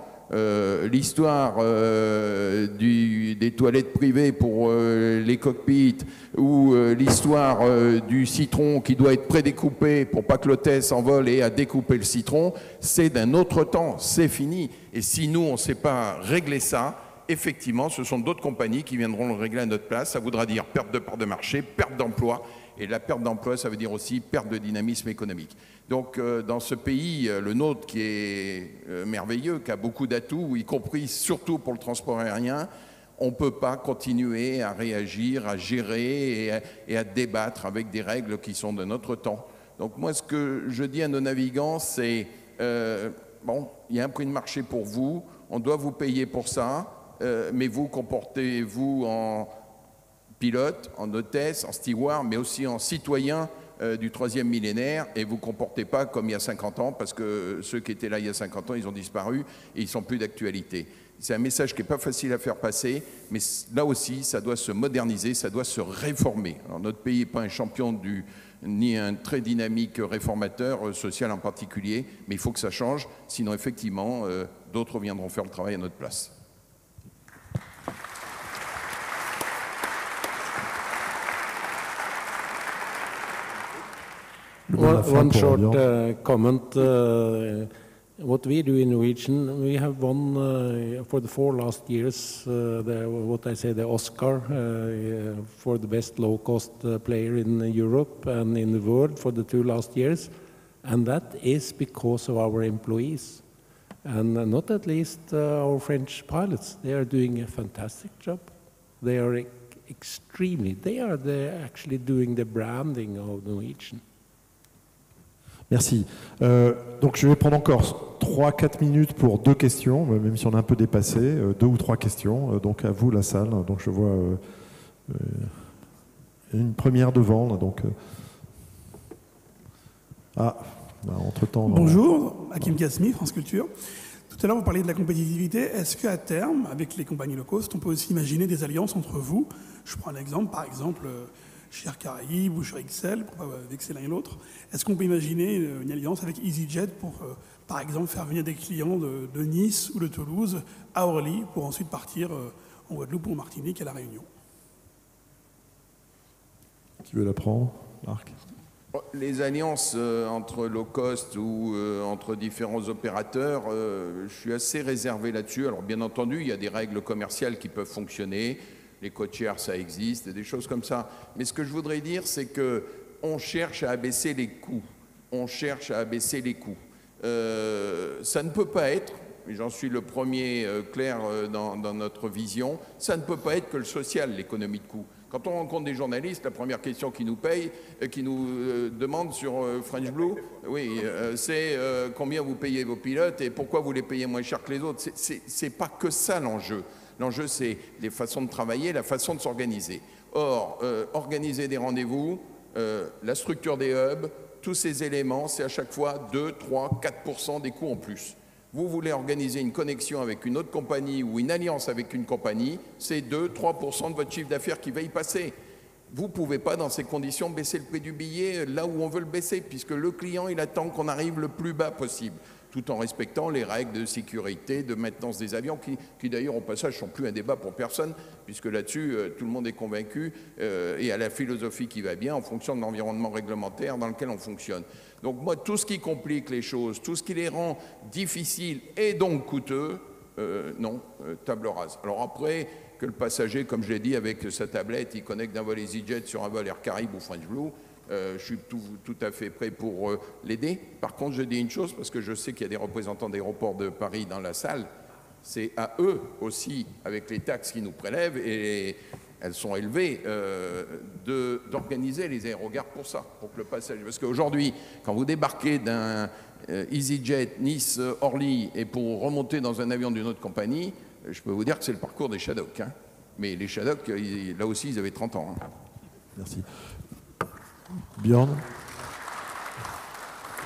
L'histoire des toilettes privées pour les cockpits ou l'histoire du citron qui doit être prédécoupé pour pas que l'hôtesse envole et à découper le citron, c'est d'un autre temps, c'est fini. Et si nous, on ne sait pas régler ça, effectivement, ce sont d'autres compagnies qui viendront le régler à notre place. Ça voudra dire perte de part de marché, perte d'emploi. Et la perte d'emploi, ça veut dire aussi perte de dynamisme économique. Donc, dans ce pays, le nôtre qui est merveilleux, qui a beaucoup d'atouts, y compris surtout pour le transport aérien, on ne peut pas continuer à réagir, à gérer et à débattre avec des règles qui sont de notre temps. Donc, moi, ce que je dis à nos navigants, c'est bon, il y a un prix de marché pour vous, on doit vous payer pour ça, mais vous comportez-vous en pilote, en hôtesse, en steward, mais aussi en citoyen du 3e millénaire, et vous ne comportez pas comme il y a 50 ans, parce que ceux qui étaient là il y a 50 ans, ils ont disparu et ils ne sont plus d'actualité. C'est un message qui n'est pas facile à faire passer, mais là aussi, ça doit se moderniser, ça doit se réformer. Alors, notre pays n'est pas un champion ni un très dynamique réformateur, social en particulier, mais il faut que ça change, sinon effectivement, d'autres viendront faire le travail à notre place. One short comment. What we do in Norwegian, we have won for the 4 last years the Oscar for the best low-cost player in Europe and in the world for the 2 last years, and that is because of our employees, and not at least our French pilots. They are doing a fantastic job. They are actually doing the branding of Norwegian. Merci. Donc je vais prendre encore 3-4 minutes pour 2 questions, même si on a un peu dépassé, 2 ou 3 questions. Donc à vous la salle. Donc je vois une première devant. Donc entre-temps. Bonjour, Hakim Kasmi, France Culture. Tout à l'heure, vous parliez de la compétitivité. Est-ce qu'à terme, avec les compagnies low cost, on peut aussi imaginer des alliances entre vous? Je prends un exemple, par exemple, chez Air Caraïbes ou chez XL, pour ne pas vexer l'un et l'autre. Est-ce qu'on peut imaginer une alliance avec EasyJet pour, par exemple, faire venir des clients de Nice ou de Toulouse à Orly pour ensuite partir en Guadeloupe ou en Martinique à La Réunion? Qui veut la prendre? Marc? Les alliances entre low cost ou entre différents opérateurs, je suis assez réservé là-dessus. Alors bien entendu, il y a des règles commerciales qui peuvent fonctionner. Les code-shares, ça existe, des choses comme ça. Mais ce que je voudrais dire, c'est qu'on cherche à abaisser les coûts. On cherche à abaisser les coûts. Ça ne peut pas être, et j'en suis le premier clair dans notre vision, ça ne peut pas être que le social, l'économie de coûts. Quand on rencontre des journalistes, la première question qu'ils nous demandent sur French Blue, oui, c'est combien vous payez vos pilotes et pourquoi vous les payez moins cher que les autres. C'est pas que ça l'enjeu. L'enjeu, c'est les façons de travailler, la façon de s'organiser. Or, organiser des rendez-vous, la structure des hubs, tous ces éléments, c'est à chaque fois 2, 3, 4% des coûts en plus. Vous voulez organiser une connexion avec une autre compagnie ou une alliance avec une compagnie, c'est 2, 3% de votre chiffre d'affaires qui va y passer. Vous ne pouvez pas, dans ces conditions, baisser le prix du billet là où on veut le baisser, puisque le client, il attend qu'on arrive le plus bas possible. tout en respectant les règles de sécurité, de maintenance des avions, qui d'ailleurs au passage ne sont plus un débat pour personne, puisque là-dessus tout le monde est convaincu et a la philosophie qui va bien en fonction de l'environnement réglementaire dans lequel on fonctionne. Donc moi, tout ce qui complique les choses, tout ce qui les rend difficiles et donc coûteux, non, table rase. Alors après, que le passager, comme je l'ai dit, avec sa tablette, il connecte d'un vol EasyJet sur un vol Air Caraïbes ou French Blue, je suis tout à fait prêt pour l'aider. Par contre, je dis une chose, parce que je sais qu'il y a des représentants d'aéroports de Paris dans la salle, c'est à eux aussi, avec les taxes qu'ils nous prélèvent, et elles sont élevées, d'organiser les aérogares pour ça, pour que le passager... Parce qu'aujourd'hui, quand vous débarquez d'un EasyJet, Nice, Orly, et pour remonter dans un avion d'une autre compagnie, je peux vous dire que c'est le parcours des Shadocks. Hein. Mais les Shadocks, là aussi, ils avaient 30 ans. Hein. Merci. Björn.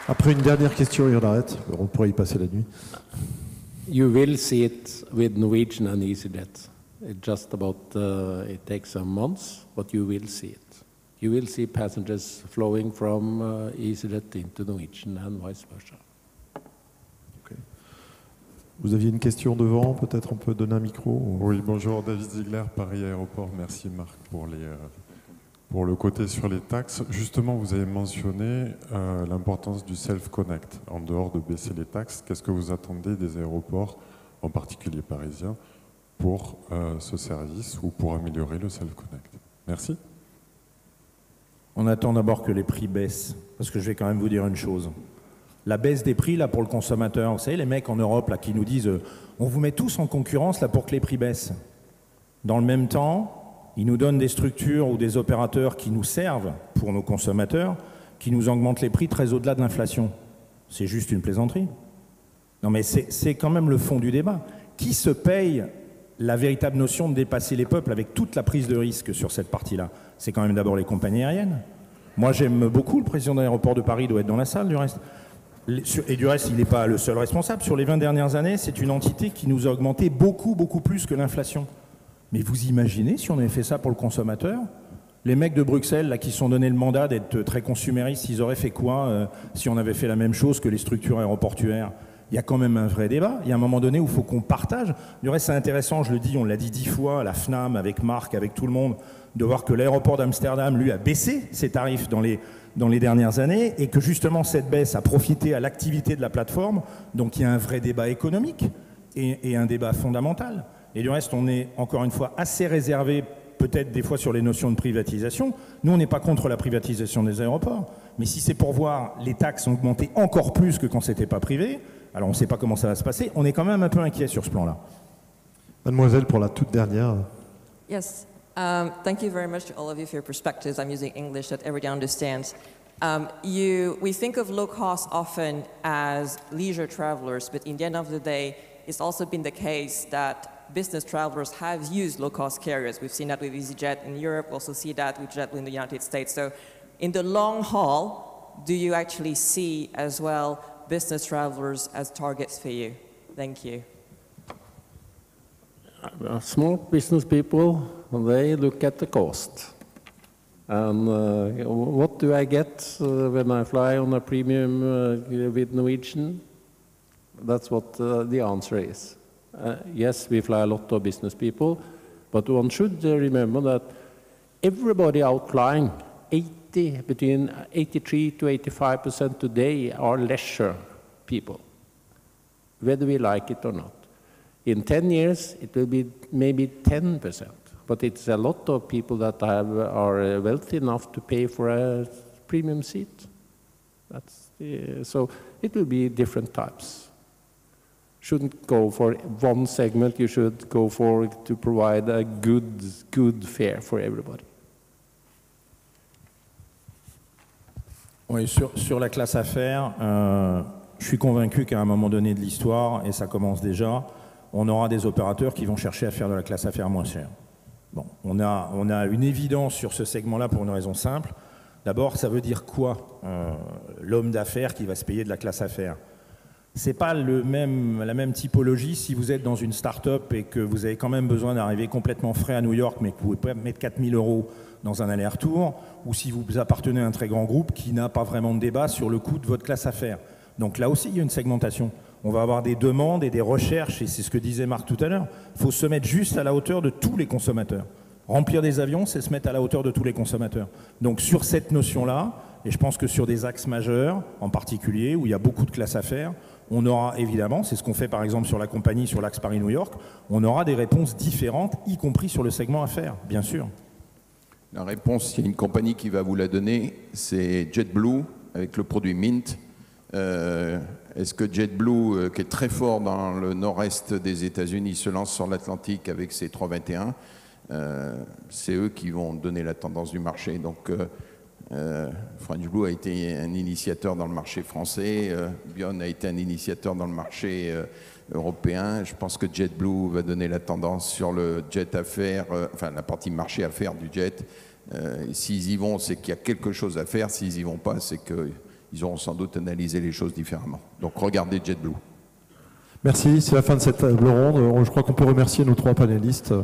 Après une dernière question, on arrête. On pourrait y passer la nuit. You will see it with Norwegian and EasyJet. It just about it takes some months, but you will see it. You will see passengers flowing from EasyJet into Norwegian and vice versa. Okay. Vous aviez une question devant, peut-être on peut donner un micro. Oui, bonjour, David Ziegler, Paris Aéroport. Merci Marc pour le côté sur les taxes. Justement, vous avez mentionné l'importance du self-connect. En dehors de baisser les taxes, qu'est-ce que vous attendez des aéroports, en particulier parisiens, pour ce service ou pour améliorer le self-connect? Merci. On attend d'abord que les prix baissent, parce que je vais quand même vous dire une chose. La baisse des prix là pour le consommateur, vous savez, les mecs en Europe là qui nous disent on vous met tous en concurrence là pour que les prix baissent. Dans le même temps, ils nous donnent des structures ou des opérateurs qui nous servent pour nos consommateurs, qui nous augmentent les prix très au-delà de l'inflation. C'est juste une plaisanterie. Non mais c'est quand même le fond du débat. Qui se paye la véritable notion de dépasser les peuples avec toute la prise de risque sur cette partie-là? C'est quand même d'abord les compagnies aériennes. Moi j'aime beaucoup, le président de l'aéroport de Paris doit être dans la salle du reste. Et du reste, il n'est pas le seul responsable. Sur les 20 dernières années, c'est une entité qui nous a augmenté beaucoup, beaucoup plus que l'inflation. Mais vous imaginez si on avait fait ça pour le consommateur? Les mecs de Bruxelles, là, qui se sont donné le mandat d'être très consuméristes, ils auraient fait quoi si on avait fait la même chose que les structures aéroportuaires? Il y a quand même un vrai débat. Il y a un moment donné où il faut qu'on partage. Du reste, c'est intéressant, je le dis, on l'a dit 10 fois, à la FNAM, avec Marc, avec tout le monde, de voir que l'aéroport d'Amsterdam, lui, a baissé ses tarifs dans les dernières années et que justement cette baisse a profité à l'activité de la plateforme. Donc il y a un vrai débat économique et un débat fondamental. Et du reste, on est encore une fois assez réservé peut-être des fois sur les notions de privatisation. Nous, on n'est pas contre la privatisation des aéroports. Mais si c'est pour voir les taxes augmenter encore plus que quand c'était pas privé, alors on ne sait pas comment ça va se passer, on est quand même un peu inquiet sur ce plan-là. Mademoiselle, pour la toute dernière. Yes. Thank you very much to all of you for your perspectives. I'm using English that everybody understands. We think of low cost often as leisure travelers, but in the end of the day, it's also been the case that business travelers have used low cost carriers. We've seen that with EasyJet in Europe, we also see that with JetBlue in the United States. So in the long haul, do you actually see as well business travelers as targets for you? Thank you. Small business people, they look at the cost. And what do I get when I fly on a premium with Norwegian? That's what the answer is. Yes, we fly a lot of business people, but one should remember that everybody out flying, between 83 to 85% today are leisure people, whether we like it or not. In 10 years, it will be maybe 10%, but it's a lot of people that are wealthy enough to pay for a premium seat. So it will be different types. Shouldn't go for one segment, you should go for to provide a good fare for everybody. Oui, sur la classe affaires, je suis convaincu qu'à un moment donné de l'histoire, et ça commence déjà, on aura des opérateurs qui vont chercher à faire de la classe affaires moins chère. Bon, on a une évidence sur ce segment-là pour une raison simple. D'abord, ça veut dire quoi, l'homme d'affaires qui va se payer de la classe affaires? C'est pas la même typologie si vous êtes dans une start-up et que vous avez quand même besoin d'arriver complètement frais à New York, mais que vous pouvez mettre 4 000 € dans un aller-retour, ou si vous appartenez à un très grand groupe qui n'a pas vraiment de débat sur le coût de votre classe affaires. Donc là aussi, il y a une segmentation. On va avoir des demandes et des recherches, et c'est ce que disait Marc tout à l'heure. Il faut se mettre juste à la hauteur de tous les consommateurs. Remplir des avions, c'est se mettre à la hauteur de tous les consommateurs. Donc sur cette notion-là, et je pense que sur des axes majeurs, en particulier, où il y a beaucoup de classes à faire, on aura évidemment, c'est ce qu'on fait par exemple sur la compagnie, sur l'axe Paris-New York, on aura des réponses différentes, y compris sur le segment affaires, bien sûr. La réponse, il y a une compagnie qui va vous la donner, c'est JetBlue, avec le produit Mint. Est-ce que JetBlue, qui est très fort dans le nord-est des États-Unis, se lance sur l'Atlantique avec ses 321 ? C'est eux qui vont donner la tendance du marché. Donc, French Blue a été un initiateur dans le marché français, Bion a été un initiateur dans le marché européen. Je pense que JetBlue va donner la tendance sur le jet affaires, enfin la partie marché affaires du jet. S'ils y vont, c'est qu'il y a quelque chose à faire. S'ils y vont pas, c'est qu'ils auront sans doute analysé les choses différemment. Donc regardez JetBlue. Merci, c'est la fin de cette table ronde. Je crois qu'on peut remercier nos 3 panélistes.